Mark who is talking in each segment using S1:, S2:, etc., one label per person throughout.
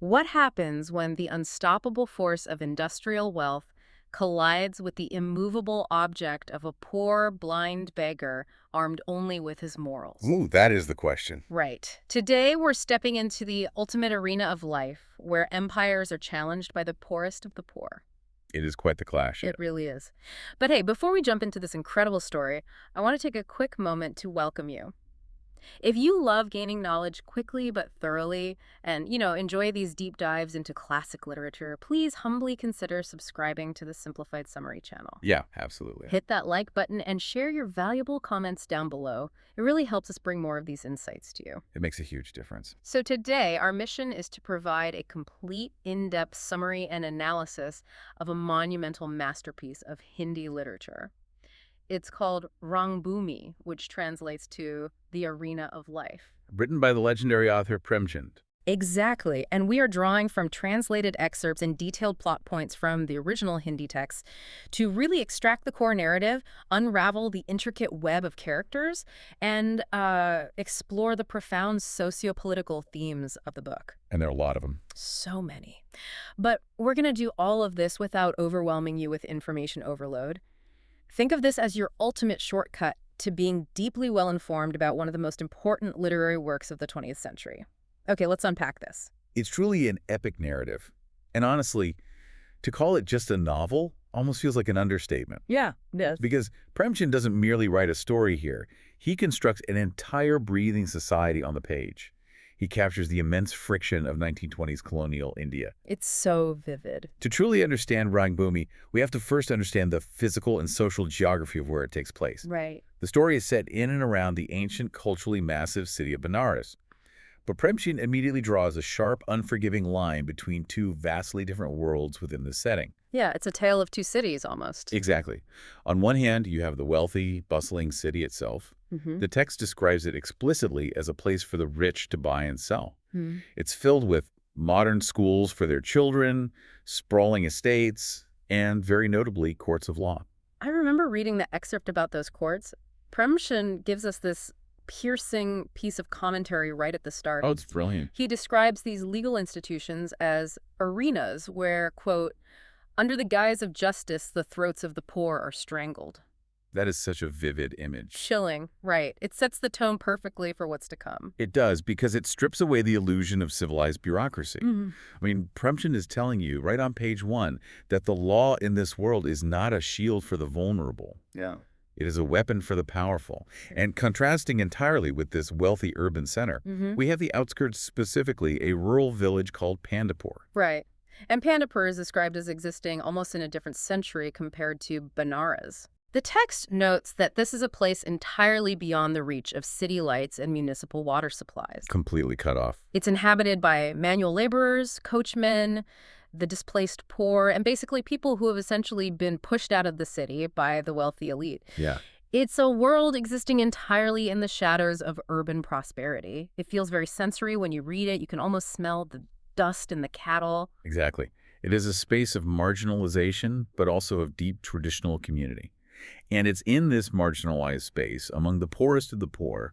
S1: What happens when the unstoppable force of industrial wealth collides with the immovable object of a poor, blind beggar armed only with his morals?
S2: Ooh, that is the question.
S1: Right. Today, we're stepping into the ultimate arena of life, where empires are challenged by the poorest of the poor.
S2: It is quite the clash.
S1: It really is. But hey, before we jump into this incredible story, I want to take a quick moment to welcome you. If you love gaining knowledge quickly but thoroughly and, enjoy these deep dives into classic literature, please humbly consider subscribing to the Simplified Summary channel.
S2: Yeah, absolutely.
S1: Hit that like button and share your valuable comments down below. It really helps us bring more of these insights to you.
S2: It makes a huge difference.
S1: So today, our mission is to provide a complete, in-depth summary and analysis of a monumental masterpiece of Hindi literature. It's called Rangbhoomi, which translates to the arena of life.
S2: Written by the legendary author Premchand.
S1: Exactly. And we are drawing from translated excerpts and detailed plot points from the original Hindi text to really extract the core narrative, unravel the intricate web of characters, and explore the profound socio-political themes of the book.
S2: And there are a lot of them.
S1: So many. But we're going to do all of this without overwhelming you with information overload. Think of this as your ultimate shortcut to being deeply well-informed about one of the most important literary works of the 20th century. Okay, let's unpack this.
S2: It's truly an epic narrative. And honestly, to call it just a novel almost feels like an understatement.
S1: Yeah, yes.
S2: Because Premchand doesn't merely write a story here. He constructs an entire breathing society on the page. He captures the immense friction of 1920s colonial India.
S1: It's so vivid.
S2: To truly understand Rangbhoomi, we have to first understand the physical and social geography of where it takes place.
S1: Right.
S2: The story is set in and around the ancient, culturally massive city of Benaras. But Premchand immediately draws a sharp, unforgiving line between two vastly different worlds within the setting.
S1: Yeah, it's a tale of two cities almost.
S2: Exactly. On one hand, you have the wealthy, bustling city itself. The text describes it explicitly as a place for the rich to buy and sell. It's filled with modern schools for their children, sprawling estates, and very notably, courts of law.
S1: I remember reading the excerpt about those courts. Premchand gives us this piercing piece of commentary right at the start.
S2: Oh, it's brilliant.
S1: He describes these legal institutions as arenas where, quote, under the guise of justice, the throats of the poor are strangled.
S2: That is such a vivid image.
S1: Chilling, right. It sets the tone perfectly for what's to come.
S2: It does, because it strips away the illusion of civilized bureaucracy. I mean, Premchand is telling you right on page 1 that the law in this world is not a shield for the vulnerable.
S3: Yeah.
S2: It is a weapon for the powerful. And contrasting entirely with this wealthy urban center, we have the outskirts, specifically a rural village called Pandepur.
S1: Right. And Pandepur is described as existing almost in a different century compared to Benaras. The text notes that this is a place entirely beyond the reach of city lights and municipal water supplies.
S2: Completely cut off.
S1: It's inhabited by manual laborers, coachmen, the displaced poor, and basically people who have essentially been pushed out of the city by the wealthy elite.
S2: Yeah.
S1: It's a world existing entirely in the shadows of urban prosperity. It feels very sensory when you read it. You can almost smell the dust and the cattle.
S2: Exactly. It is a space of marginalization, but also of deep traditional community. And it's in this marginalized space, among the poorest of the poor,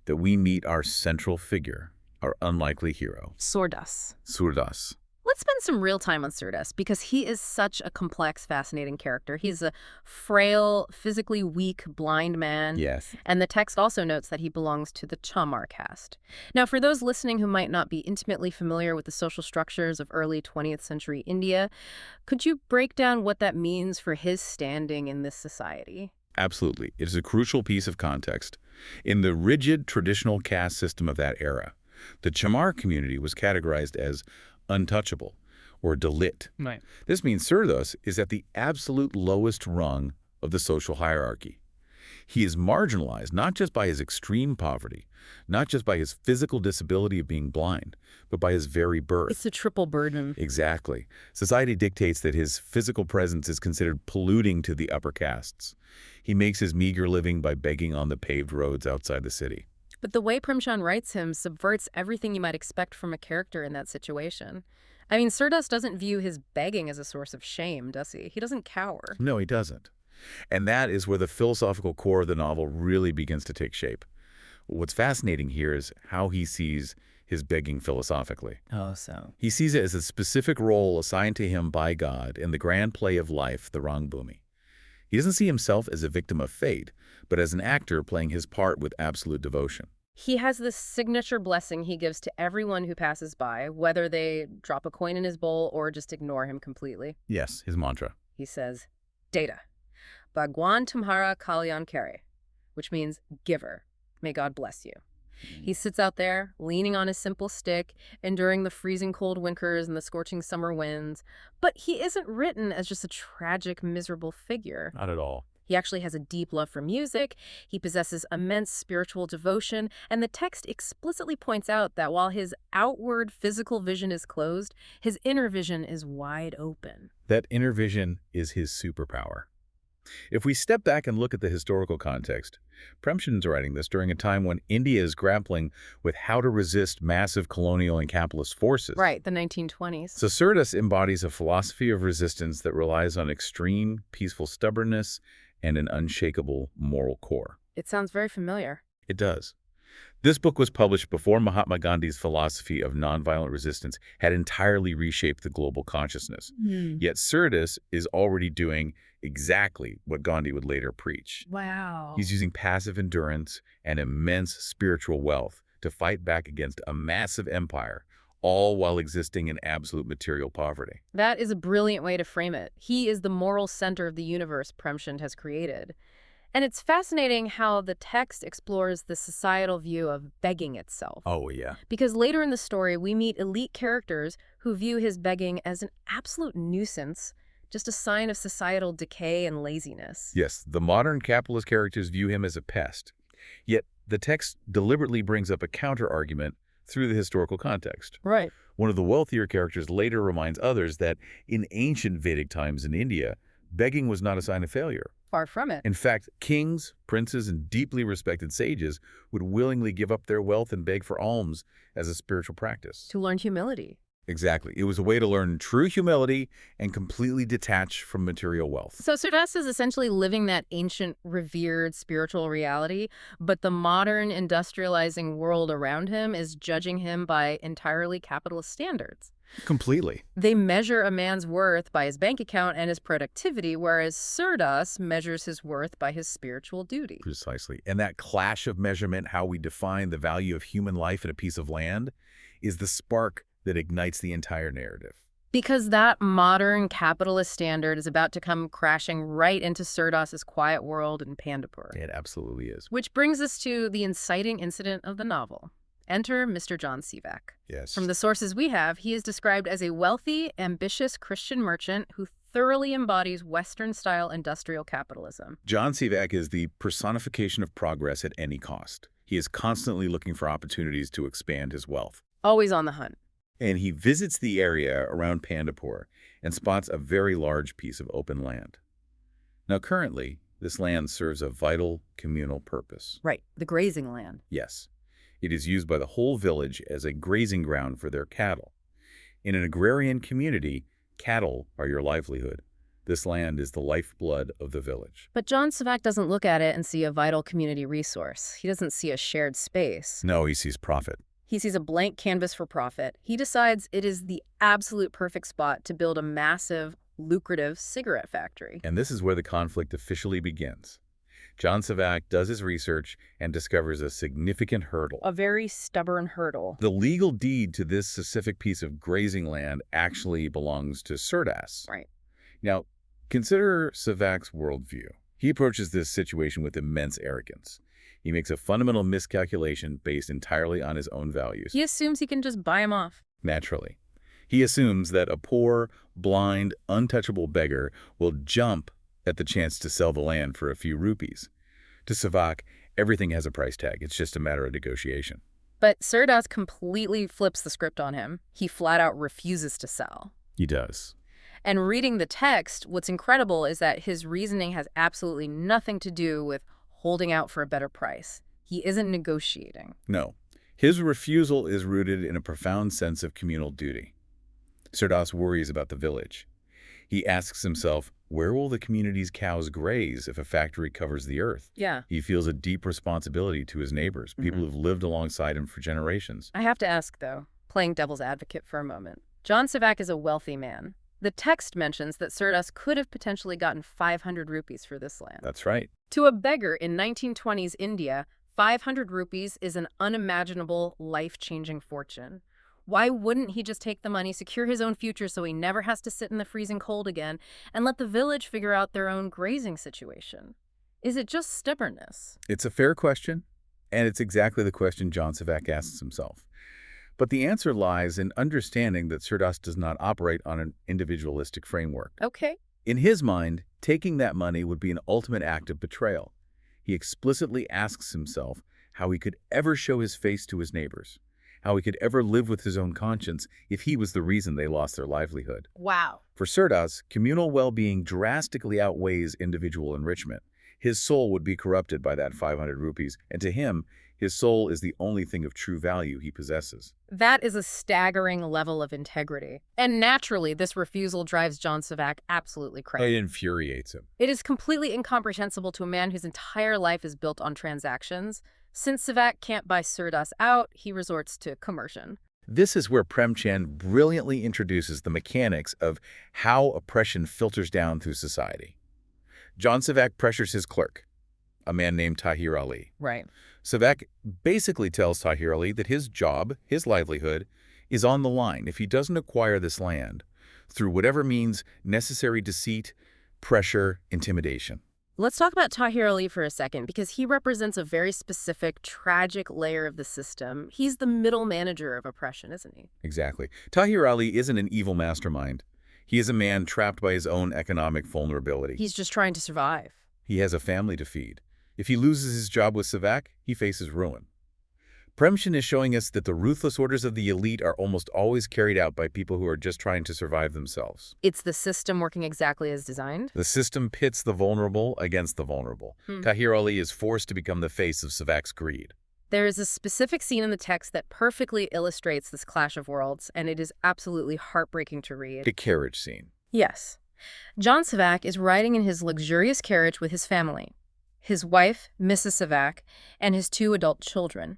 S2: that we meet our central figure, our unlikely hero.
S1: Surdas.
S2: Surdas.
S1: Let's spend some real time on Surdas because he is such a complex, fascinating character. He's a frail, physically weak, blind man.
S2: Yes.
S1: And the text also notes that he belongs to the Chamar caste. Now, for those listening who might not be intimately familiar with the social structures of early 20th century India, could you break down what that means for his standing in this society?
S2: Absolutely. It is a crucial piece of context. In the rigid traditional caste system of that era, the Chamar community was categorized as untouchable, or dalit.
S3: Right.
S2: This means Surdas is at the absolute lowest rung of the social hierarchy. He is marginalized not just by his extreme poverty, not just by his physical disability of being blind, but by his very birth.
S1: It's a triple burden.
S2: Exactly. Society dictates that his physical presence is considered polluting to the upper castes. He makes his meager living by begging on the paved roads outside the city.
S1: But the way Premchand writes him subverts everything you might expect from a character in that situation. I mean, Surdas doesn't view his begging as a source of shame, does he? He doesn't cower.
S2: No, he doesn't. And that is where the philosophical core of the novel really begins to take shape. What's fascinating here is how he sees his begging philosophically.
S1: Oh, so.
S2: He sees it as a specific role assigned to him by God in the grand play of life, the Rangbhoomi. He doesn't see himself as a victim of fate, but as an actor playing his part with absolute devotion.
S1: He has this signature blessing he gives to everyone who passes by, whether they drop a coin in his bowl or just ignore him completely.
S2: Yes, his mantra.
S1: He says, Data. Bhagwan tumhara kalyan kare, which means giver. May God bless you. He sits out there, leaning on his simple stick, enduring the freezing cold winters and the scorching summer winds. But he isn't written as just a tragic, miserable figure.
S2: Not at all.
S1: He actually has a deep love for music, he possesses immense spiritual devotion, and the text explicitly points out that while his outward physical vision is closed, his inner vision is wide open.
S2: That inner vision is his superpower. If we step back and look at the historical context, Premchand's writing this during a time when India is grappling with how to resist massive colonial and capitalist forces.
S1: Right, the 1920s.
S2: So Surdas embodies a philosophy of resistance that relies on extreme, peaceful stubbornness and an unshakable moral core.
S1: It sounds very familiar.
S2: It does. This book was published before Mahatma Gandhi's philosophy of nonviolent resistance had entirely reshaped the global consciousness. Yet Surdas is already doing exactly what Gandhi would later preach.
S1: Wow.
S2: He's using passive endurance and immense spiritual wealth to fight back against a massive empire, all while existing in absolute material poverty.
S1: That is a brilliant way to frame it. He is the moral center of the universe Premchand has created. And it's fascinating how the text explores the societal view of begging itself.
S2: Oh, yeah.
S1: Because later in the story, we meet elite characters who view his begging as an absolute nuisance, just a sign of societal decay and laziness.
S2: Yes, the modern capitalist characters view him as a pest. Yet the text deliberately brings up a counter-argument through the historical context.
S1: Right.
S2: One of the wealthier characters later reminds others that in ancient Vedic times in India, begging was not a sign of failure.
S1: Far from it.
S2: In fact, kings, princes, and deeply respected sages would willingly give up their wealth and beg for alms as a spiritual practice.
S1: To learn humility.
S2: Exactly. It was a way to learn true humility and completely detach from material wealth.
S1: So Surdas is essentially living that ancient, revered spiritual reality, but the modern industrializing world around him is judging him by entirely capitalist standards.
S2: Completely.
S1: They measure a man's worth by his bank account and his productivity, whereas Surdas measures his worth by his spiritual duty.
S2: Precisely. And that clash of measurement, how we define the value of human life in a piece of land, is the spark that ignites the entire narrative.
S1: Because that modern capitalist standard is about to come crashing right into Surdas's quiet world in Pandepur.
S2: It absolutely is.
S1: Which brings us to the inciting incident of the novel. Enter Mr. John Sevak.
S2: Yes.
S1: From the sources we have, he is described as a wealthy, ambitious Christian merchant who thoroughly embodies Western-style industrial capitalism.
S2: John Sevak is the personification of progress at any cost. He is constantly looking for opportunities to expand his wealth.
S1: Always on the hunt.
S2: And he visits the area around Pandepur and spots a very large piece of open land. Now currently, this land serves a vital communal purpose.
S1: Right, the grazing land.
S2: Yes. It is used by the whole village as a grazing ground for their cattle. In an agrarian community, cattle are your livelihood. This land is the lifeblood of the village.
S1: But John Sevak doesn't look at it and see a vital community resource. He doesn't see a shared space.
S2: No, he sees profit.
S1: He sees a blank canvas for profit. He decides it is the absolute perfect spot to build a massive, lucrative cigarette factory.
S2: And this is where the conflict officially begins. John Sevak does his research and discovers a significant hurdle.
S1: A very stubborn hurdle.
S2: The legal deed to this specific piece of grazing land actually belongs to Surdas.
S1: Right.
S2: Now, consider Sevak's worldview. He approaches this situation with immense arrogance. He makes a fundamental miscalculation based entirely on his own values.
S1: He assumes he can just buy him off.
S2: Naturally. He assumes that a poor, blind, untouchable beggar will jump at the chance to sell the land for a few rupees. To Sevak, everything has a price tag. It's just a matter of negotiation.
S1: But Surdas completely flips the script on him. He flat out refuses to sell.
S2: He does.
S1: And reading the text, what's incredible is that his reasoning has absolutely nothing to do with holding out for a better price. He isn't negotiating.
S2: No. His refusal is rooted in a profound sense of communal duty. Surdas worries about the village. He asks himself, where will the community's cows graze if a factory covers the earth?
S1: Yeah.
S2: He feels a deep responsibility to his neighbors, people who've lived alongside him for generations.
S1: I have to ask, though, playing devil's advocate for a moment. John Sevak is a wealthy man. The text mentions that Surdas could have potentially gotten 500 rupees for this land.
S2: That's right.
S1: To a beggar in 1920s India, 500 rupees is an unimaginable, life-changing fortune. Why wouldn't he just take the money, secure his own future so he never has to sit in the freezing cold again, and let the village figure out their own grazing situation? Is it just stubbornness?
S2: It's a fair question, and it's exactly the question John Sevak asks himself. But the answer lies in understanding that Surdas does not operate on an individualistic framework.
S1: Okay.
S2: In his mind, taking that money would be an ultimate act of betrayal. He explicitly asks himself how he could ever show his face to his neighbors, how he could ever live with his own conscience if he was the reason they lost their livelihood.
S1: Wow.
S2: For Surdas, communal well-being drastically outweighs individual enrichment. His soul would be corrupted by that 500 rupees, and to him, his soul is the only thing of true value he possesses.
S1: That is a staggering level of integrity. And naturally, this refusal drives John Sevak absolutely crazy.
S2: It infuriates him.
S1: It is completely incomprehensible to a man whose entire life is built on transactions. Since Sevak can't buy Surdas out, he resorts to coercion.
S2: This is where Premchand brilliantly introduces the mechanics of how oppression filters down through society. John Sevak pressures his clerk, a man named Tahir Ali.
S1: Right.
S2: Sevak basically tells Tahir Ali that his job, his livelihood, is on the line if he doesn't acquire this land through whatever means necessary: deceit, pressure, intimidation.
S1: Let's talk about Tahir Ali for a second, because he represents a very specific, tragic layer of the system. He's the middle manager of oppression, isn't he?
S2: Exactly. Tahir Ali isn't an evil mastermind. He is a man trapped by his own economic vulnerability.
S1: He's just trying to survive.
S2: He has a family to feed. If he loses his job with Sevak, he faces ruin. Premchand is showing us that the ruthless orders of the elite are almost always carried out by people who are just trying to survive themselves.
S1: It's the system working exactly as designed?
S2: The system pits the vulnerable against the vulnerable. Tahir Ali is forced to become the face of Sevak's greed.
S1: There is a specific scene in the text that perfectly illustrates this clash of worlds, and it is absolutely heartbreaking to read.
S2: The carriage scene.
S1: Yes. John Sevak is riding in his luxurious carriage with his family, his wife, Mrs. Sevak, and his 2 adult children.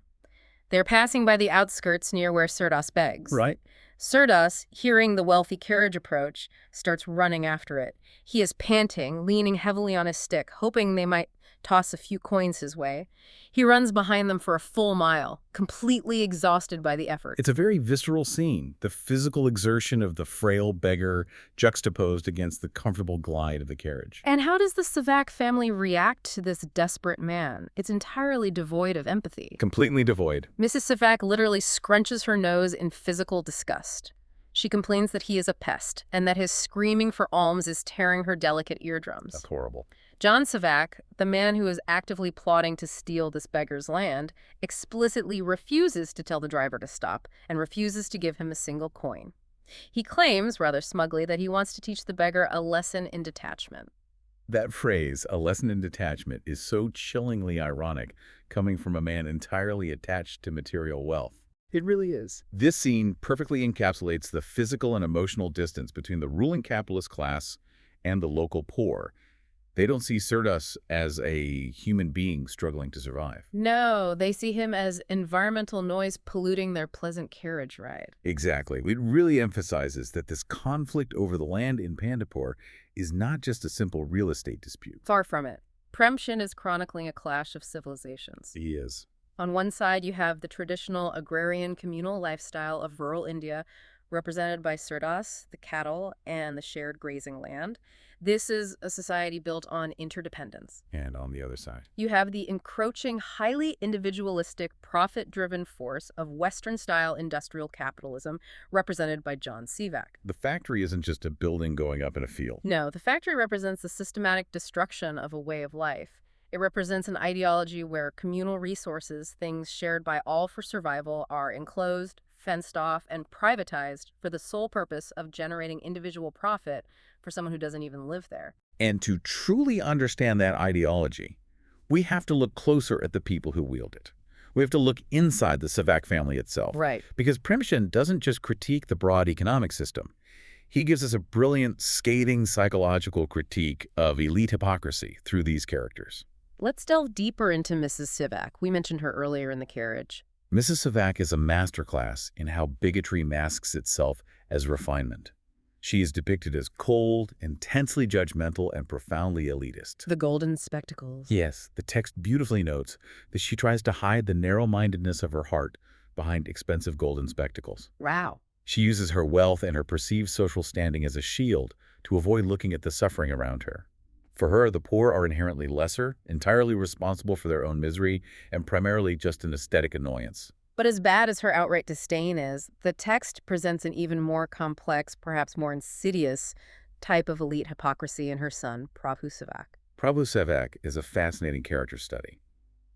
S1: They're passing by the outskirts near where Surdas begs.
S2: Right.
S1: Surdas, hearing the wealthy carriage approach, starts running after it. He is panting, leaning heavily on his stick, hoping they might toss a few coins his way. He runs behind them for a full mile, completely exhausted by the effort.
S2: It's a very visceral scene, the physical exertion of the frail beggar juxtaposed against the comfortable glide of the carriage.
S1: And how does the Sevak family react to this desperate man? It's entirely devoid of empathy.
S2: Completely devoid.
S1: Mrs. Sevak literally scrunches her nose in physical disgust. She complains that he is a pest and that his screaming for alms is tearing her delicate eardrums.
S2: That's horrible.
S1: John Sevak, the man who is actively plotting to steal this beggar's land, explicitly refuses to tell the driver to stop and refuses to give him a single coin. He claims, rather smugly, that he wants to teach the beggar a lesson in detachment.
S2: That phrase, a lesson in detachment, is so chillingly ironic, coming from a man entirely attached to material wealth. It really is. This scene perfectly encapsulates the physical and emotional distance between the ruling capitalist class and the local poor. They don't see Surdas as a human being struggling to survive.
S1: No, they see him as environmental noise polluting their pleasant carriage ride.
S2: Exactly. It really emphasizes that this conflict over the land in Pandepur is not just a simple real estate dispute.
S1: Far from it. Premchand is chronicling a clash of civilizations.
S2: He is.
S1: On one side, you have the traditional agrarian communal lifestyle of rural India, represented by Surdas, the cattle, and the shared grazing land. This is a society built on interdependence.
S2: And on the other side,
S1: you have the encroaching, highly individualistic, profit-driven force of Western-style industrial capitalism, represented by John Sevak.
S2: The factory isn't just a building going up in a field.
S1: No, the factory represents the systematic destruction of a way of life. It represents an ideology where communal resources, things shared by all for survival, are enclosed, fenced off, and privatized for the sole purpose of generating individual profit for someone who doesn't even live there.
S2: And to truly understand that ideology, we have to look closer at the people who wield it. We have to look inside the Sevak family itself.
S1: Right.
S2: Because Premchand doesn't just critique the broad economic system. He gives us a brilliant, scathing psychological critique of elite hypocrisy through these characters.
S1: Let's delve deeper into Mrs. Sivak. We mentioned her earlier in the carriage.
S2: Mrs. Sevak is a masterclass in how bigotry masks itself as refinement. She is depicted as cold, intensely judgmental, and profoundly elitist.
S1: The golden spectacles.
S2: Yes, the text beautifully notes that she tries to hide the narrow-mindedness of her heart behind expensive golden spectacles.
S1: Wow.
S2: She uses her wealth and her perceived social standing as a shield to avoid looking at the suffering around her. For her, the poor are inherently lesser, entirely responsible for their own misery, and primarily just an aesthetic annoyance.
S1: But as bad as her outright disdain is, the text presents an even more complex, perhaps more insidious, type of elite hypocrisy in her son, Prabhu Sevak.
S2: Prabhu Sevak is a fascinating character study.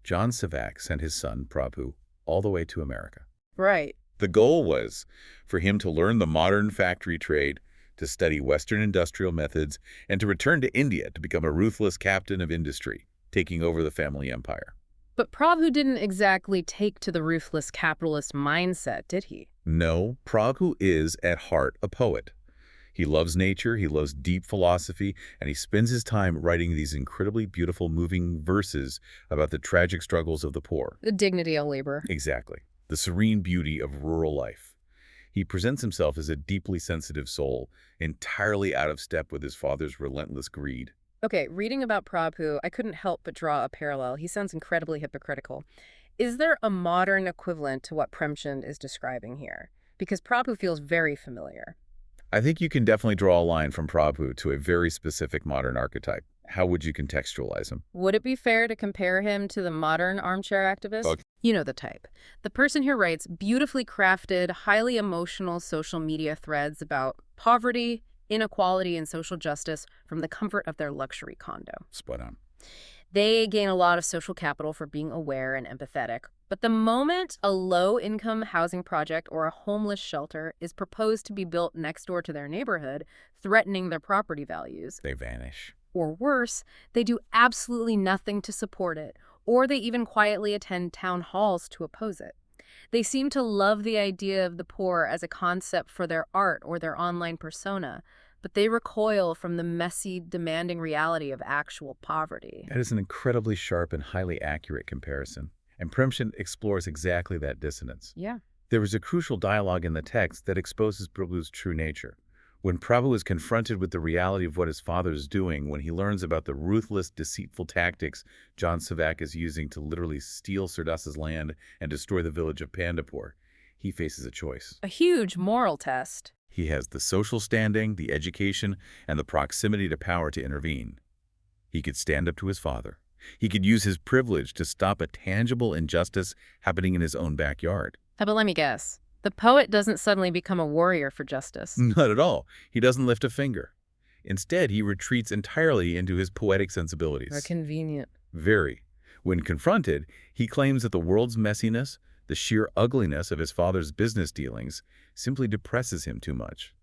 S2: John Sevak sent his son, Prabhu, all the way to America.
S1: Right.
S2: The goal was for him to learn the modern factory trade, to study Western industrial methods, and to return to India to become a ruthless captain of industry, taking over the family empire.
S1: But Prabhu didn't exactly take to the ruthless capitalist mindset, did he?
S2: No, Prabhu is, at heart, a poet. He loves nature, he loves deep philosophy, and he spends his time writing these incredibly beautiful, moving verses about the tragic struggles of the poor.
S1: The dignity of labor.
S2: Exactly. The serene beauty of rural life. He presents himself as a deeply sensitive soul, entirely out of step with his father's relentless greed.
S1: Okay, reading about Prabhu, I couldn't help but draw a parallel. He sounds incredibly hypocritical. Is there a modern equivalent to what Premchand is describing here? Because Prabhu feels very familiar.
S2: I think you can definitely draw a line from Prabhu to a very specific modern archetype. How would you contextualize him?
S1: Would it be fair to compare him to the modern armchair activist?
S2: Okay.
S1: You know the type. The person who writes beautifully crafted, highly emotional social media threads about poverty, inequality, and social justice from the comfort of their luxury condo.
S2: Spot on.
S1: They gain a lot of social capital for being aware and empathetic. But the moment a low-income housing project or a homeless shelter is proposed to be built next door to their neighborhood, threatening their property values,
S2: They vanish.
S1: or worse, they do absolutely nothing to support it, or they even quietly attend town halls to oppose it. They seem to love the idea of the poor as a concept for their art or their online persona, but they recoil from the messy, demanding reality of actual poverty.
S2: That is an incredibly sharp and highly accurate comparison. And Premchand explores exactly that dissonance.
S1: Yeah.
S2: There is a crucial dialogue in the text that exposes Prabhu's true nature. When Prabhu is confronted with the reality of what his father is doing, when he learns about the ruthless, deceitful tactics John Sevak is using to literally steal Surdas's land and destroy the village of Pandepur, he faces a choice.
S1: A huge moral test.
S2: He has the social standing, the education, and the proximity to power to intervene. He could stand up to his father. He could use his privilege to stop a tangible injustice happening in his own backyard.
S1: But let me guess. The poet doesn't suddenly become a warrior for justice.
S2: Not at all. He doesn't lift a finger. Instead, he retreats entirely into his poetic sensibilities.
S1: How convenient.
S2: Very. When confronted, he claims that the world's messiness, the sheer ugliness of his father's business dealings, simply depresses him too much.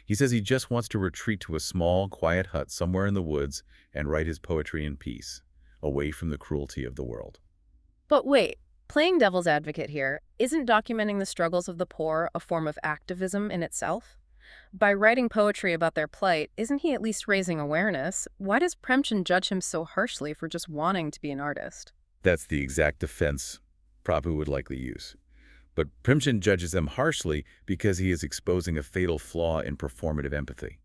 S2: He says he just wants to retreat to a small, quiet hut somewhere in the woods and write his poetry in peace, away from the cruelty of the world.
S1: But wait, playing devil's advocate here, isn't documenting the struggles of the poor a form of activism in itself? By writing poetry about their plight, isn't he at least raising awareness? Why does Premchand judge him so harshly for just wanting to be an artist?
S2: That's the exact defense Prabhu would likely use. But Premchand judges them harshly because he is exposing a fatal flaw in performative empathy.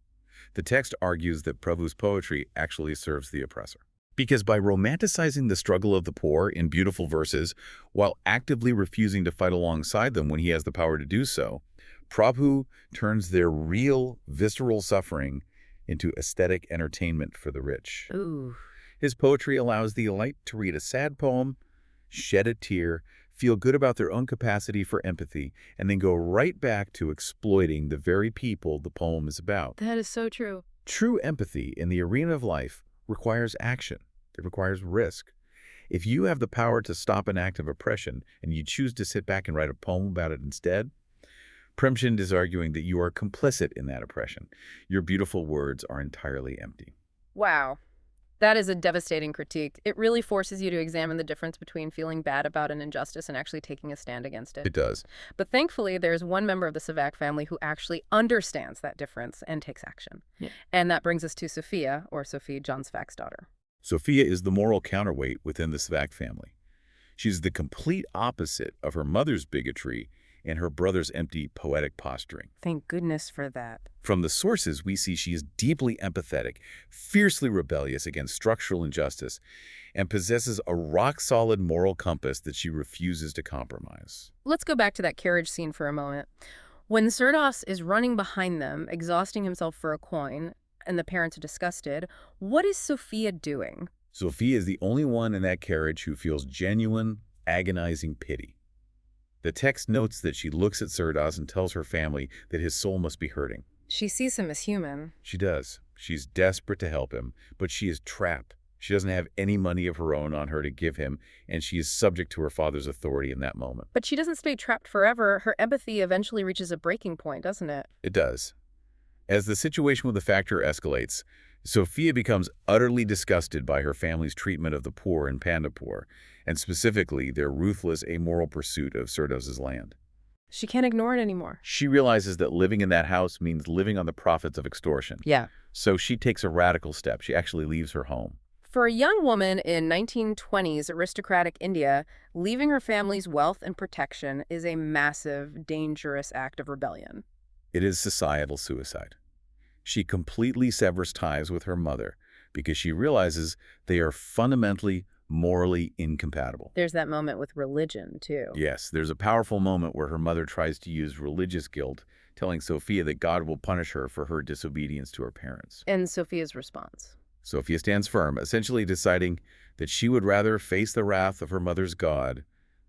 S2: The text argues that Prabhu's poetry actually serves the oppressor. Because by romanticizing the struggle of the poor in beautiful verses, while actively refusing to fight alongside them when he has the power to do so, Prabhu turns their real, visceral suffering into aesthetic entertainment for the rich.
S1: Ooh.
S2: His poetry allows the elite to read a sad poem, shed a tear, feel good about their own capacity for empathy, and then go right back to exploiting the very people the poem is about.
S1: That is so true.
S2: True empathy in the arena of life requires action. It requires risk. If you have the power to stop an act of oppression and you choose to sit back and write a poem about it instead, Premchand is arguing that you are complicit in that oppression. Your beautiful words are entirely empty.
S1: Wow. That is a devastating critique. It really forces you to examine the difference between feeling bad about an injustice and actually taking a stand against it.
S2: It does.
S1: But thankfully, there's one member of the Sevak family who actually understands that difference and takes action.
S3: Yeah.
S1: And that brings us to Sophia, or Sophie, John Sevak's daughter.
S2: Sophia is the moral counterweight within the Sevak family. She's the complete opposite of her mother's bigotry and her brother's empty poetic posturing.
S1: Thank goodness for that.
S2: From the sources, we see she is deeply empathetic, fiercely rebellious against structural injustice, and possesses a rock-solid moral compass that she refuses to compromise.
S1: Let's go back to that carriage scene for a moment. When Surdas is running behind them, exhausting himself for a coin, and the parents are disgusted, what is Sophia doing?
S2: Sophia is the only one in that carriage who feels genuine, agonizing pity. The text notes that she looks at Surdas and tells her family that his soul must be hurting.
S1: She sees him as human.
S2: She does. She's desperate to help him, but she is trapped. She doesn't have any money of her own on her to give him, and she is subject to her father's authority in that moment.
S1: But she doesn't stay trapped forever. Her empathy eventually reaches a breaking point, doesn't it?
S2: It does. As the situation with the factor escalates, Sophia becomes utterly disgusted by her family's treatment of the poor in Pandepur, and specifically their ruthless, amoral pursuit of Surdas's land.
S1: She can't ignore it anymore.
S2: She realizes that living in that house means living on the profits of extortion.
S1: Yeah.
S2: So she takes a radical step. She actually leaves her home.
S1: For a young woman in 1920s aristocratic India, leaving her family's wealth and protection is a massive, dangerous act of rebellion.
S2: It is societal suicide. She completely severs ties with her mother because she realizes they are fundamentally, morally incompatible.
S1: There's that moment with religion, too.
S2: Yes, there's a powerful moment where her mother tries to use religious guilt, telling Sophia that God will punish her for her disobedience to her parents.
S1: And Sophia's response?
S2: Sophia stands firm, essentially deciding that she would rather face the wrath of her mother's God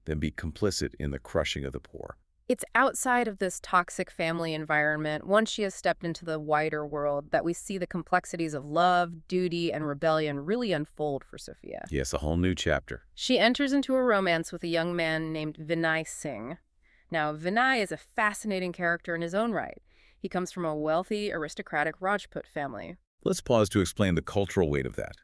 S2: than be complicit in the crushing of the poor.
S1: It's outside of this toxic family environment, once she has stepped into the wider world, that we see the complexities of love, duty, and rebellion really unfold for Sophia.
S2: Yes, a whole new chapter.
S1: She enters into a romance with a young man named Vinay Singh. Now, Vinay is a fascinating character in his own right. He comes from a wealthy, aristocratic Rajput family.
S2: Let's pause to explain the cultural weight of that.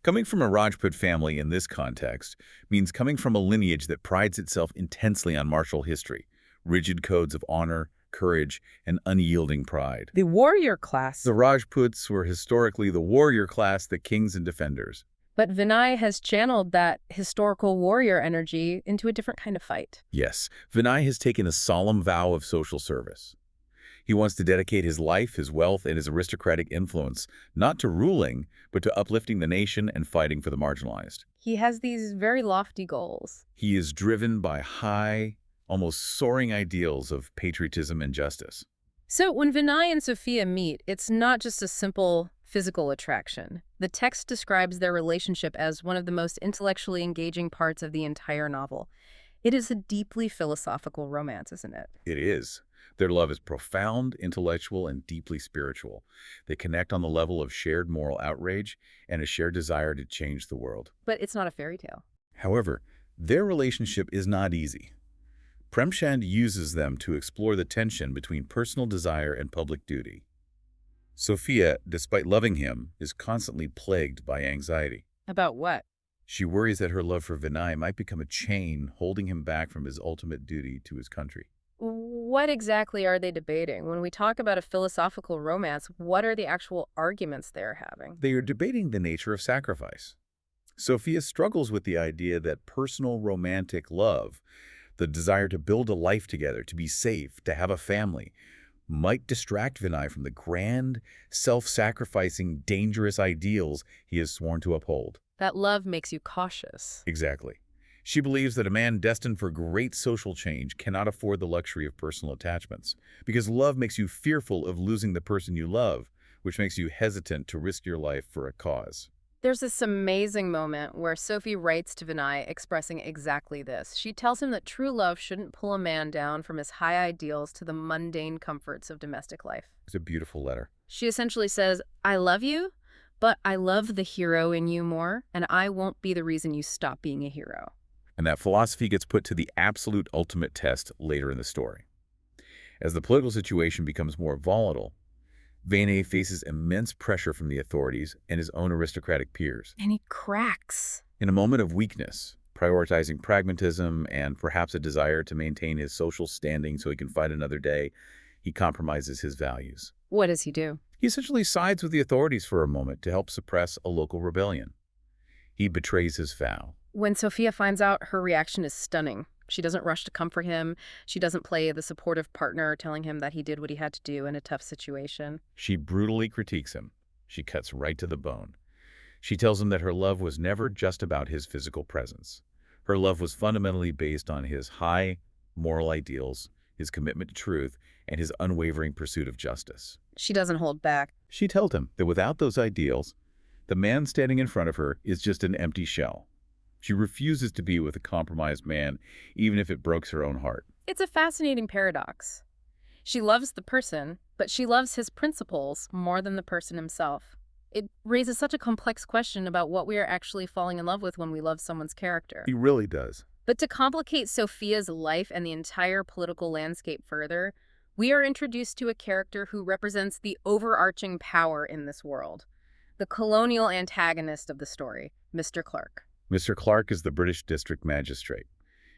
S2: Coming from a Rajput family in this context means coming from a lineage that prides itself intensely on martial history, rigid codes of honor, courage, and unyielding pride.
S3: The warrior class.
S2: The Rajputs were historically the warrior class, the kings and defenders.
S1: But Vinay has channeled that historical warrior energy into a different kind of fight.
S2: Yes, Vinay has taken a solemn vow of social service. He wants to dedicate his life, his wealth, and his aristocratic influence, not to ruling, but to uplifting the nation and fighting for the marginalized.
S1: He has these very lofty goals.
S2: He is driven by high, almost soaring ideals of patriotism and justice.
S1: So when Vinay and Sophia meet, it's not just a simple physical attraction. The text describes their relationship as one of the most intellectually engaging parts of the entire novel. It is a deeply philosophical romance, isn't it?
S2: It is. Their love is profound, intellectual, and deeply spiritual. They connect on the level of shared moral outrage and a shared desire to change the world.
S1: But it's not a fairy tale.
S2: However, their relationship is not easy. Premchand uses them to explore the tension between personal desire and public duty. Sophia, despite loving him, is constantly plagued by anxiety.
S1: About what?
S2: She worries that her love for Vinay might become a chain holding him back from his ultimate duty to his country.
S1: What exactly are they debating? When we talk about a philosophical romance, what are the actual arguments they're having?
S2: They are debating the nature of sacrifice. Sophia struggles with the idea that personal romantic love, the desire to build a life together, to be safe, to have a family, might distract Vinay from the grand, self-sacrificing, dangerous ideals he has sworn to uphold.
S1: That love makes you cautious.
S2: Exactly. She believes that a man destined for great social change cannot afford the luxury of personal attachments, because love makes you fearful of losing the person you love, which makes you hesitant to risk your life for a cause.
S1: There's this amazing moment where Sophie writes to Vinay expressing exactly this. She tells him that true love shouldn't pull a man down from his high ideals to the mundane comforts of domestic life.
S2: It's a beautiful letter.
S1: She essentially says, I love you, but I love the hero in you more, and I won't be the reason you stop being a hero.
S2: And that philosophy gets put to the absolute ultimate test later in the story. As the political situation becomes more volatile, Vinay faces immense pressure from the authorities and his own aristocratic peers.
S1: And he cracks.
S2: In a moment of weakness, prioritizing pragmatism and perhaps a desire to maintain his social standing so he can fight another day, he compromises his values.
S1: What does he do?
S2: He essentially sides with the authorities for a moment to help suppress a local rebellion. He betrays his vow.
S1: When Sophia finds out, her reaction is stunning. She doesn't rush to comfort him. She doesn't play the supportive partner, telling him that he did what he had to do in a tough situation.
S2: She brutally critiques him. She cuts right to the bone. She tells him that her love was never just about his physical presence. Her love was fundamentally based on his high moral ideals, his commitment to truth, and his unwavering pursuit of justice.
S1: She doesn't hold back.
S2: She told him that without those ideals, the man standing in front of her is just an empty shell. She refuses to be with a compromised man, even if it breaks her own heart.
S1: It's a fascinating paradox. She loves the person, but she loves his principles more than the person himself. It raises such a complex question about what we are actually falling in love with when we love someone's character.
S2: He really does.
S1: But to complicate Sophia's life and the entire political landscape further, we are introduced to a character who represents the overarching power in this world, the colonial antagonist of the story, Mr. Clark.
S2: Mr. Clark is the British district magistrate.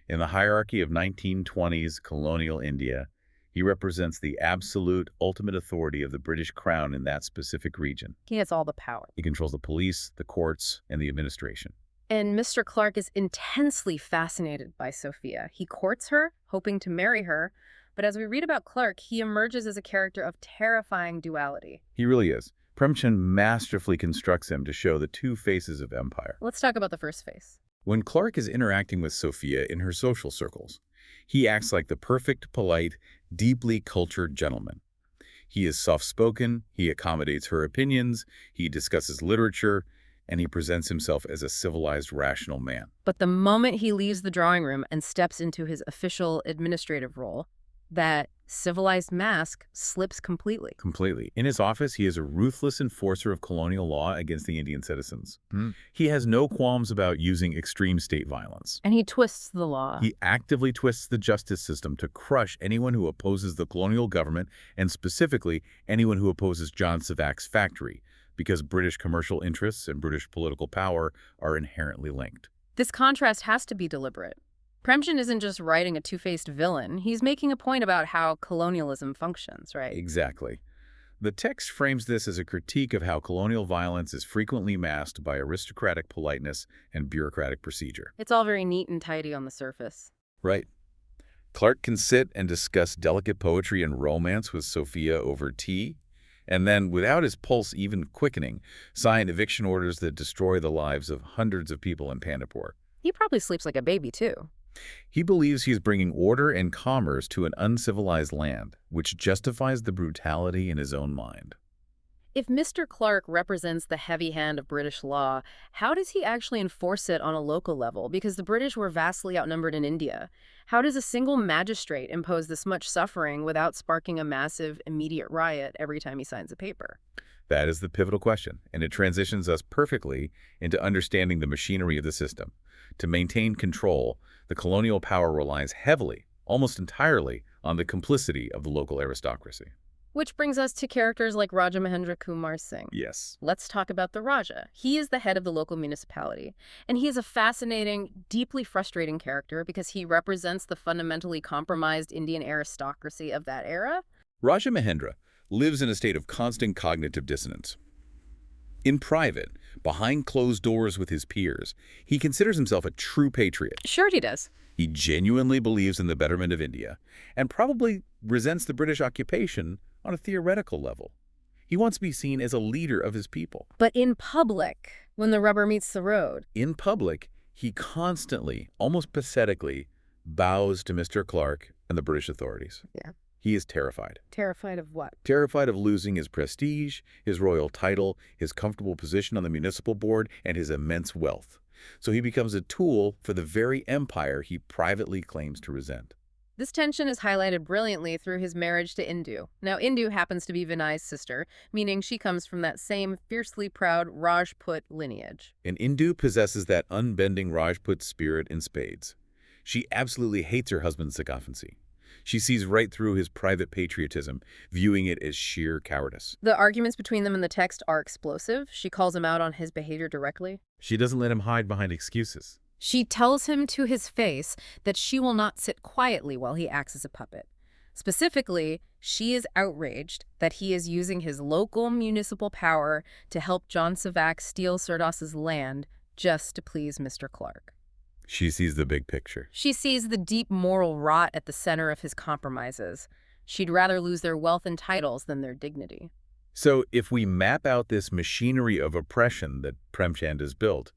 S2: In the hierarchy of 1920s colonial India, he represents the absolute, ultimate authority of the British crown in that specific region.
S1: He has all the power.
S2: He controls the police, the courts, and the administration.
S1: And Mr. Clark is intensely fascinated by Sophia. He courts her, hoping to marry her, but as we read about Clark, he emerges as a character of terrifying duality.
S2: He really is. Premchand masterfully constructs him to show the two faces of empire.
S1: Let's talk about the first face.
S2: When Clark is interacting with Sophia in her social circles, he acts like the perfect, polite, deeply cultured gentleman. He is soft-spoken, he accommodates her opinions, he discusses literature, and he presents himself as a civilized, rational man.
S1: But the moment he leaves the drawing room and steps into his official administrative role, that civilized mask slips completely.
S2: Completely. In his office, he is a ruthless enforcer of colonial law against the Indian citizens. He has no qualms about using extreme state violence.
S1: And he twists the law.
S2: He actively twists the justice system to crush anyone who opposes the colonial government, and specifically anyone who opposes John Sevak's factory, because British commercial interests and British political power are inherently linked.
S1: This contrast has to be deliberate. Premchand isn't just writing a two-faced villain. He's making a point about how colonialism functions, right?
S2: Exactly. The text frames this as a critique of how colonial violence is frequently masked by aristocratic politeness and bureaucratic procedure.
S1: It's all very neat and tidy on the surface.
S2: Right. Clark can sit and discuss delicate poetry and romance with Sophia over tea, and then, without his pulse even quickening, sign eviction orders that destroy the lives of hundreds of people in Pandepur.
S1: He probably sleeps like a baby, too.
S2: He believes he's bringing order and commerce to an uncivilized land, which justifies the brutality in his own mind.
S1: If Mr. Clark represents the heavy hand of British law, how does he actually enforce it on a local level? Because the British were vastly outnumbered in India. How does a single magistrate impose this much suffering without sparking a massive, immediate riot every time he signs a paper?
S2: That is the pivotal question, and it transitions us perfectly into understanding the machinery of the system. To maintain control, the colonial power relies heavily, almost entirely, on the complicity of the local aristocracy.
S1: Which brings us to characters like Raja Mahendra Kumar Singh.
S2: Yes.
S1: Let's talk about the Raja. He is the head of the local municipality, and he is a fascinating, deeply frustrating character because he represents the fundamentally compromised Indian aristocracy of that era.
S2: Raja Mahendra lives in a state of constant cognitive dissonance. In private, behind closed doors with his peers, he considers himself a true patriot.
S1: Sure he does.
S2: He genuinely believes in the betterment of India and probably resents the British occupation on a theoretical level. He wants to be seen as a leader of his people.
S1: But in public, when the rubber meets the road.
S2: In public, he constantly, almost pathetically, bows to Mr. Clark and the British authorities.
S1: Yeah.
S2: He is terrified.
S1: Terrified of what?
S2: Terrified of losing his prestige, his royal title, his comfortable position on the municipal board, and his immense wealth. So he becomes a tool for the very empire he privately claims to resent.
S1: This tension is highlighted brilliantly through his marriage to Indu. Now, Indu happens to be Vinay's sister, meaning she comes from that same fiercely proud Rajput lineage.
S2: And Indu possesses that unbending Rajput spirit in spades. She absolutely hates her husband's sycophancy. She sees right through his private patriotism, viewing it as sheer cowardice.
S1: The arguments between them in the text are explosive. She calls him out on his behavior directly.
S2: She doesn't let him hide behind excuses.
S1: She tells him to his face that she will not sit quietly while he acts as a puppet. Specifically, she is outraged that he is using his local municipal power to help John Sevak steal Surdas's land just to please Mr. Clark.
S2: She sees the big picture.
S1: She sees the deep moral rot at the center of his compromises. She'd rather lose their wealth and titles than their dignity.
S2: So if we map out this machinery of oppression that Premchand has built,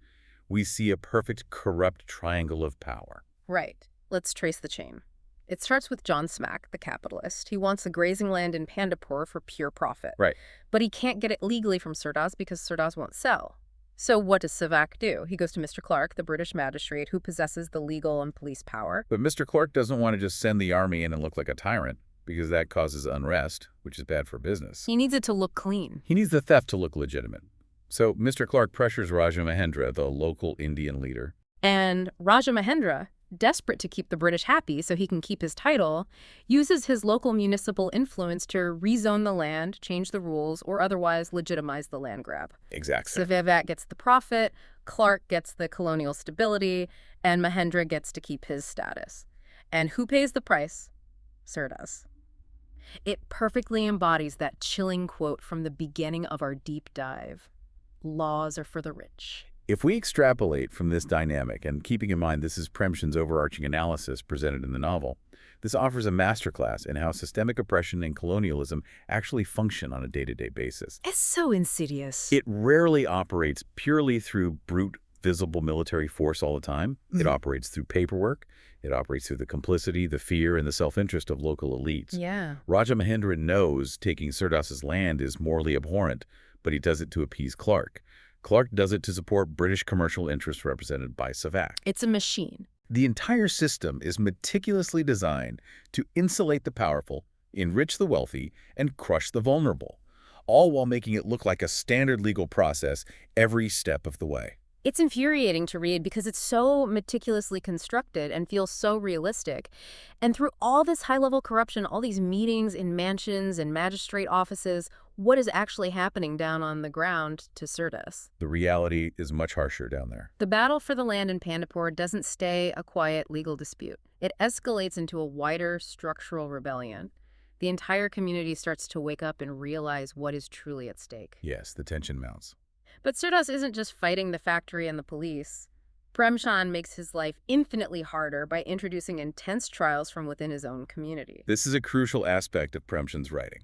S2: we see a perfect corrupt triangle of power.
S1: Right. Let's trace the chain. It starts with John Smack, the capitalist. He wants the grazing land in Pandepur for pure profit.
S2: Right.
S1: But he can't get it legally from Surdas because Surdas won't sell. So what does Sevak do? He goes to Mr. Clark, the British magistrate who possesses the legal and police power.
S2: But Mr. Clark doesn't want to just send the army in and look like a tyrant, because that causes unrest, which is bad for business.
S1: He needs it to look clean.
S2: He needs the theft to look legitimate. So Mr. Clark pressures Raja Mahendra, the local Indian leader.
S1: And Raja Mahendra, desperate to keep the British happy so he can keep his title, uses his local municipal influence to rezone the land, change the rules, or otherwise legitimize the land grab.
S2: Exactly.
S1: Sevak gets the profit, Clark gets the colonial stability, and Mahendra gets to keep his status. And who pays the price? Surdas. It perfectly embodies that chilling quote from the beginning of our deep dive. Laws are for the rich.
S2: If we extrapolate from this dynamic, and keeping in mind this is Premchand's overarching analysis presented in the novel, this offers a masterclass in how systemic oppression and colonialism actually function on a day-to-day basis.
S1: It's so insidious.
S2: It rarely operates purely through brute, visible military force all the time. It operates through paperwork. It operates through the complicity, the fear, and the self-interest of local elites.
S1: Yeah.
S2: Raja Mahendra knows taking Surdas's land is morally abhorrent, but he does it to appease Clark. Clark does it to support British commercial interests represented by Sevak.
S1: It's a machine.
S2: The entire system is meticulously designed to insulate the powerful, enrich the wealthy, and crush the vulnerable, all while making it look like a standard legal process every step of the way.
S1: It's infuriating to read because it's so meticulously constructed and feels so realistic. And through all this high-level corruption, all these meetings in mansions and magistrate offices, what is actually happening down on the ground to Surdas?
S2: The reality is much harsher down there.
S1: The battle for the land in Pandepur doesn't stay a quiet legal dispute. It escalates into a wider structural rebellion. The entire community starts to wake up and realize what is truly at stake.
S2: Yes, the tension mounts.
S1: But Surdas isn't just fighting the factory and the police. Premchand makes his life infinitely harder by introducing intense trials from within his own community.
S2: This is a crucial aspect of Premchand's writing.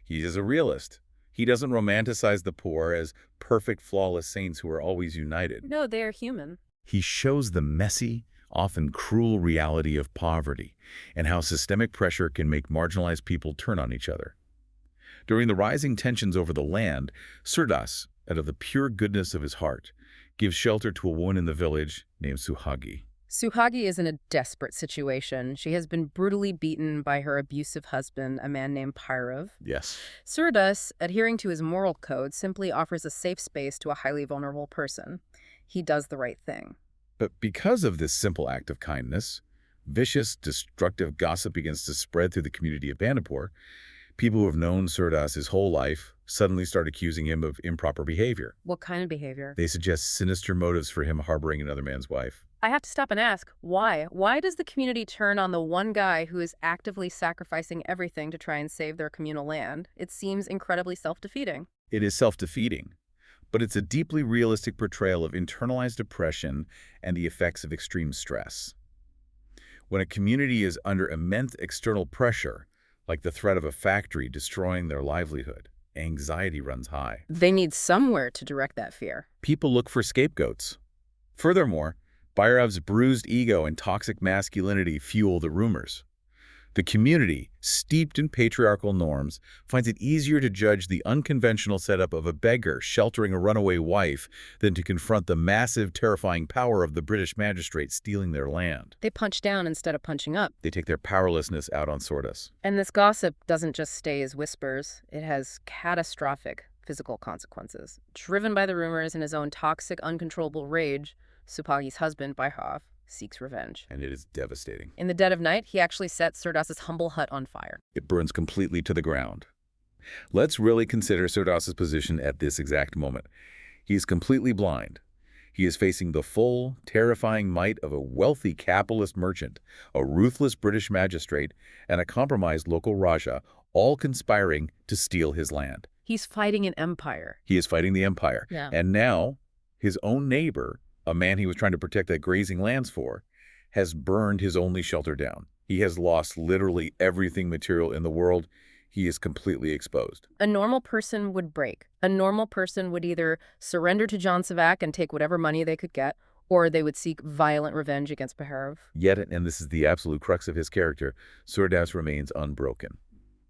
S2: He is a realist. He doesn't romanticize the poor as perfect, flawless saints who are always united.
S1: No, they are human.
S2: He shows the messy, often cruel reality of poverty and how systemic pressure can make marginalized people turn on each other. During the rising tensions over the land, Surdas, out of the pure goodness of his heart, gives shelter to a woman in the village named Suhagi.
S1: Suhagi is in a desperate situation. She has been brutally beaten by her abusive husband, a man named Pyrav.
S2: Yes.
S1: Surdas, adhering to his moral code, simply offers a safe space to a highly vulnerable person. He does the right thing.
S2: But because of this simple act of kindness, vicious, destructive gossip begins to spread through the community of Pandepur. People who have known Surdas his whole life suddenly start accusing him of improper behavior.
S1: What kind of behavior?
S2: They suggest sinister motives for him harboring another man's wife.
S1: I have to stop and ask, why? Why does the community turn on the one guy who is actively sacrificing everything to try and save their communal land? It seems incredibly self-defeating.
S2: It is self-defeating, but it's a deeply realistic portrayal of internalized oppression and the effects of extreme stress. When a community is under immense external pressure, like the threat of a factory destroying their livelihood, anxiety runs high.
S1: They need somewhere to direct that fear.
S2: People look for scapegoats. Furthermore, Bairav's bruised ego and toxic masculinity fuel the rumors. The community, steeped in patriarchal norms, finds it easier to judge the unconventional setup of a beggar sheltering a runaway wife than to confront the massive, terrifying power of the British magistrate stealing their land.
S1: They punch down instead of punching up.
S2: They take their powerlessness out on Surdas.
S1: And this gossip doesn't just stay as whispers. It has catastrophic physical consequences. Driven by the rumors and his own toxic, uncontrollable rage, Supagi's husband, Baihav, seeks revenge.
S2: And it is devastating.
S1: In the dead of night, he actually sets Surdas' humble hut on fire.
S2: It burns completely to the ground. Let's really consider Surdas' position at this exact moment. He is completely blind. He is facing the full, terrifying might of a wealthy capitalist merchant, a ruthless British magistrate, and a compromised local Raja, all conspiring to steal his land.
S1: He's fighting an empire.
S2: He is fighting the empire.
S1: Yeah.
S2: And now, his own neighbor, a man he was trying to protect that grazing lands for, has burned his only shelter down. He has lost literally everything material in the world. He is completely exposed.
S1: A normal person would break. A normal person would either surrender to John Sevak and take whatever money they could get, or they would seek violent revenge against Benaras.
S2: Yet, and this is the absolute crux of his character, Surdas remains unbroken.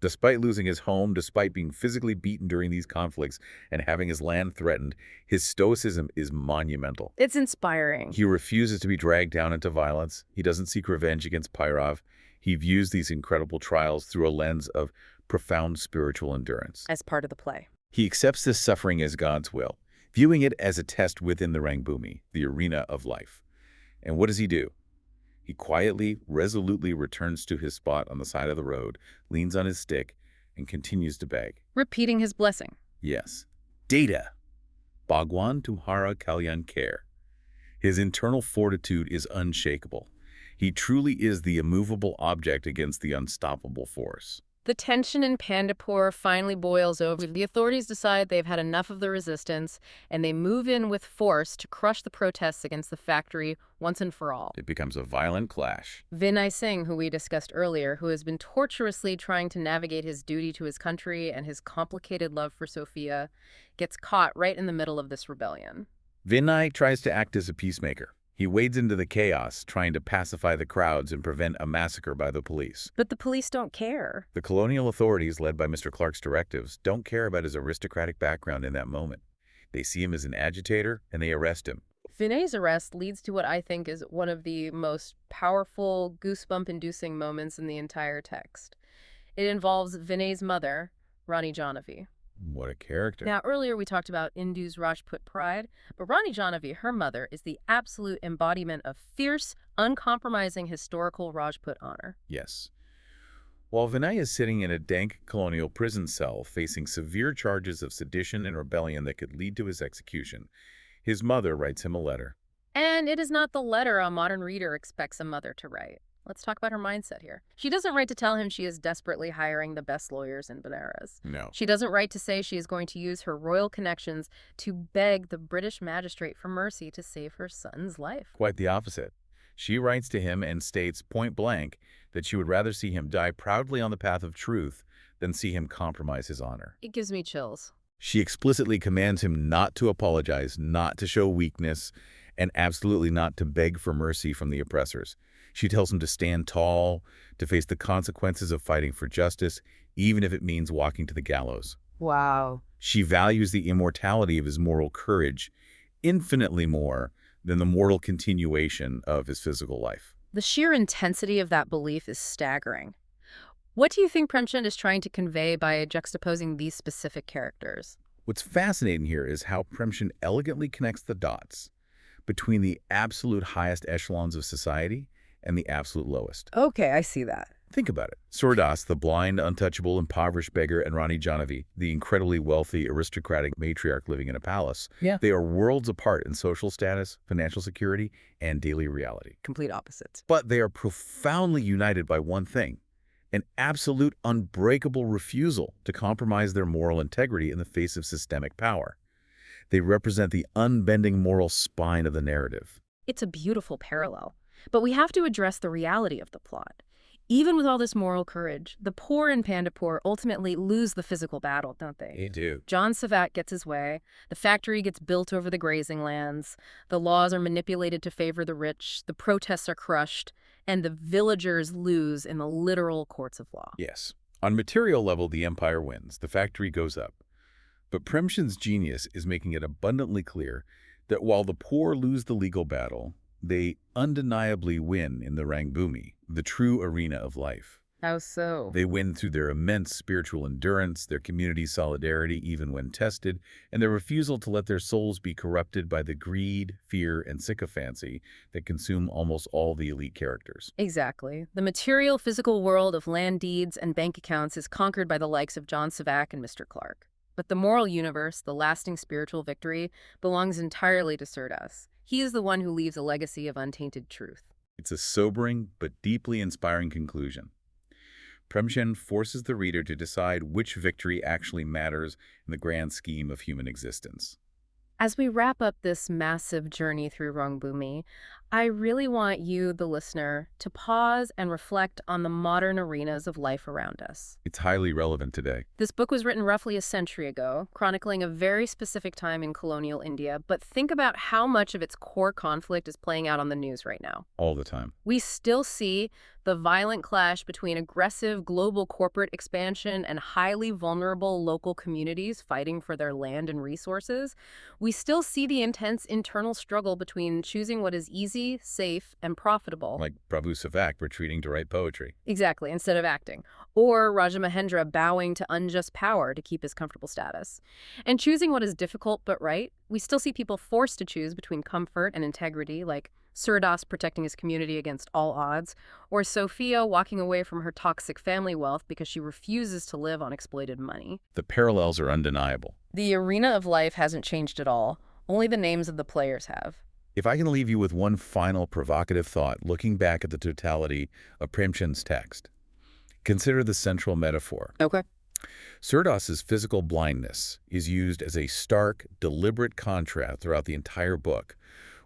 S2: Despite losing his home, despite being physically beaten during these conflicts and having his land threatened, his stoicism is monumental.
S1: It's inspiring.
S2: He refuses to be dragged down into violence. He doesn't seek revenge against Pyrov. He views these incredible trials through a lens of profound spiritual endurance.
S1: As part of the play.
S2: He accepts this suffering as God's will, viewing it as a test within the Rangbhoomi, the arena of life. And what does he do? He quietly, resolutely returns to his spot on the side of the road, leans on his stick, and continues to beg.
S1: Repeating his blessing.
S2: Yes. Data. Bhagwan Tumhara Kalyan Care. His internal fortitude is unshakable. He truly is the immovable object against the unstoppable force.
S1: The tension in Pandepur finally boils over. The authorities decide they've had enough of the resistance, and they move in with force to crush the protests against the factory once and for all.
S2: It becomes a violent clash.
S1: Vinay Singh, who we discussed earlier, who has been tortuously trying to navigate his duty to his country and his complicated love for Sophia, gets caught right in the middle of this rebellion.
S2: Vinay tries to act as a peacemaker. He wades into the chaos, trying to pacify the crowds and prevent a massacre by the police.
S1: But the police don't care.
S2: The colonial authorities, led by Mr. Clark's directives, don't care about his aristocratic background in that moment. They see him as an agitator, and they arrest him.
S1: Vinay's arrest leads to what I think is one of the most powerful, goosebump-inducing moments in the entire text. It involves Vinay's mother, Rani Janhavi.
S2: What a character.
S1: Now, earlier we talked about Indu's Rajput pride, but Rani Janhavi, her mother, is the absolute embodiment of fierce, uncompromising historical Rajput honor.
S2: Yes. While Vinay is sitting in a dank colonial prison cell facing severe charges of sedition and rebellion that could lead to his execution, his mother writes him a letter.
S1: And it is not the letter a modern reader expects a mother to write. Let's talk about her mindset here. She doesn't write to tell him she is desperately hiring the best lawyers in Benaras.
S2: No.
S1: She doesn't write to say she is going to use her royal connections to beg the British magistrate for mercy to save her son's life.
S2: Quite the opposite. She writes to him and states point blank that she would rather see him die proudly on the path of truth than see him compromise his honor.
S1: It gives me chills.
S2: She explicitly commands him not to apologize, not to show weakness, and absolutely not to beg for mercy from the oppressors. She tells him to stand tall, to face the consequences of fighting for justice, even if it means walking to the gallows.
S1: Wow.
S2: She values the immortality of his moral courage infinitely more than the mortal continuation of his physical life.
S1: The sheer intensity of that belief is staggering. What do you think Premchand is trying to convey by juxtaposing these specific characters?
S2: What's fascinating here is how Premchand elegantly connects the dots between the absolute highest echelons of society and the absolute lowest.
S1: Okay, I see that.
S2: Think about it. Surdas, the blind, untouchable, impoverished beggar, and Rani Janhavi, the incredibly wealthy, aristocratic matriarch living in a palace.
S1: Yeah.
S2: They are worlds apart in social status, financial security, and daily reality.
S1: Complete opposites.
S2: But they are profoundly united by one thing: an absolute, unbreakable refusal to compromise their moral integrity in the face of systemic power. They represent the unbending moral spine of the narrative.
S1: It's a beautiful parallel. But we have to address the reality of the plot. Even with all this moral courage, the poor in Pandepur ultimately lose the physical battle, don't they?
S2: They do.
S1: John Sevak gets his way, the factory gets built over the grazing lands, the laws are manipulated to favor the rich, the protests are crushed, and the villagers lose in the literal courts of law.
S2: Yes. On material level, the empire wins. The factory goes up. But Premchand's genius is making it abundantly clear that while the poor lose the legal battle, they undeniably win in the Rangbhoomi, the true arena of life.
S1: How so?
S2: They win through their immense spiritual endurance, their community solidarity even when tested, and their refusal to let their souls be corrupted by the greed, fear, and sycophancy that consume almost all the elite characters.
S1: Exactly. The material, physical world of land deeds and bank accounts is conquered by the likes of John Sevak and Mr. Clark. But the moral universe, the lasting spiritual victory, belongs entirely to Surdas. He is the one who leaves a legacy of untainted truth.
S2: It's a sobering but deeply inspiring conclusion. Premchand forces the reader to decide which victory actually matters in the grand scheme of human existence.
S1: As we wrap up this massive journey through Rangbhoomi, I really want you, the listener, to pause and reflect on the modern arenas of life around us.
S2: It's highly relevant today.
S1: This book was written roughly a century ago, chronicling a very specific time in colonial India, but think about how much of its core conflict is playing out on the news right now.
S2: All the time.
S1: We still see the violent clash between aggressive global corporate expansion and highly vulnerable local communities fighting for their land and resources. We still see the intense internal struggle between choosing what is easy, safe, and profitable.
S2: Like Prabhu Sevak retreating to write poetry.
S1: Exactly, instead of acting. Or Raja Mahendra bowing to unjust power to keep his comfortable status. And choosing what is difficult but right, we still see people forced to choose between comfort and integrity, like Surdas protecting his community against all odds, or Sophia walking away from her toxic family wealth because she refuses to live on exploited money.
S2: The parallels are undeniable.
S1: The arena of life hasn't changed at all. Only the names of the players have.
S2: If I can leave you with one final provocative thought, looking back at the totality of Premchand's text, consider the central metaphor.
S1: Okay.
S2: Surdas's physical blindness is used as a stark, deliberate contrast throughout the entire book,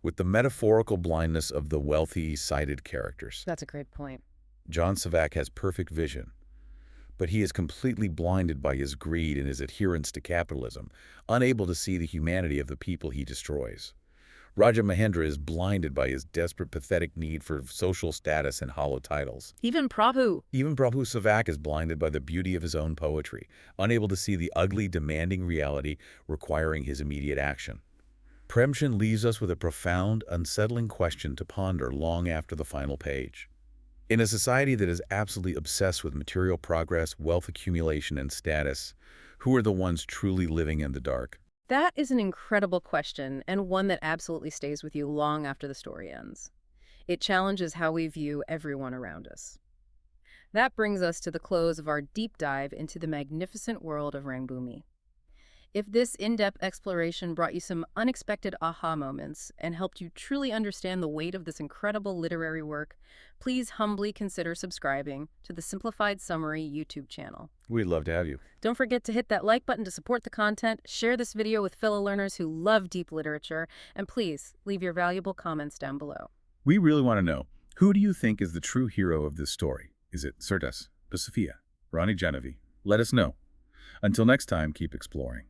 S2: with the metaphorical blindness of the wealthy, sighted characters.
S1: That's a great point.
S2: John Sevak has perfect vision, but he is completely blinded by his greed and his adherence to capitalism, unable to see the humanity of the people he destroys. Raja Mahendra is blinded by his desperate, pathetic need for social status and hollow titles.
S1: Even Prabhu.
S2: Even Prabhu Sevak is blinded by the beauty of his own poetry, unable to see the ugly, demanding reality requiring his immediate action. Premchand leaves us with a profound, unsettling question to ponder long after the final page. In a society that is absolutely obsessed with material progress, wealth accumulation, and status, who are the ones truly living in the dark?
S1: That is an incredible question, and one that absolutely stays with you long after the story ends. It challenges how we view everyone around us. That brings us to the close of our deep dive into the magnificent world of Rangbhoomi. If this in-depth exploration brought you some unexpected aha moments and helped you truly understand the weight of this incredible literary work, please humbly consider subscribing to the Simplified Summary YouTube channel.
S2: We'd love to have you.
S1: Don't forget to hit that like button to support the content, share this video with fellow learners who love deep literature, and please leave your valuable comments down below.
S2: We really want to know, who do you think is the true hero of this story? Is it Surdas, Sophia, Rani, Janhavi? Let us know. Until next time, keep exploring.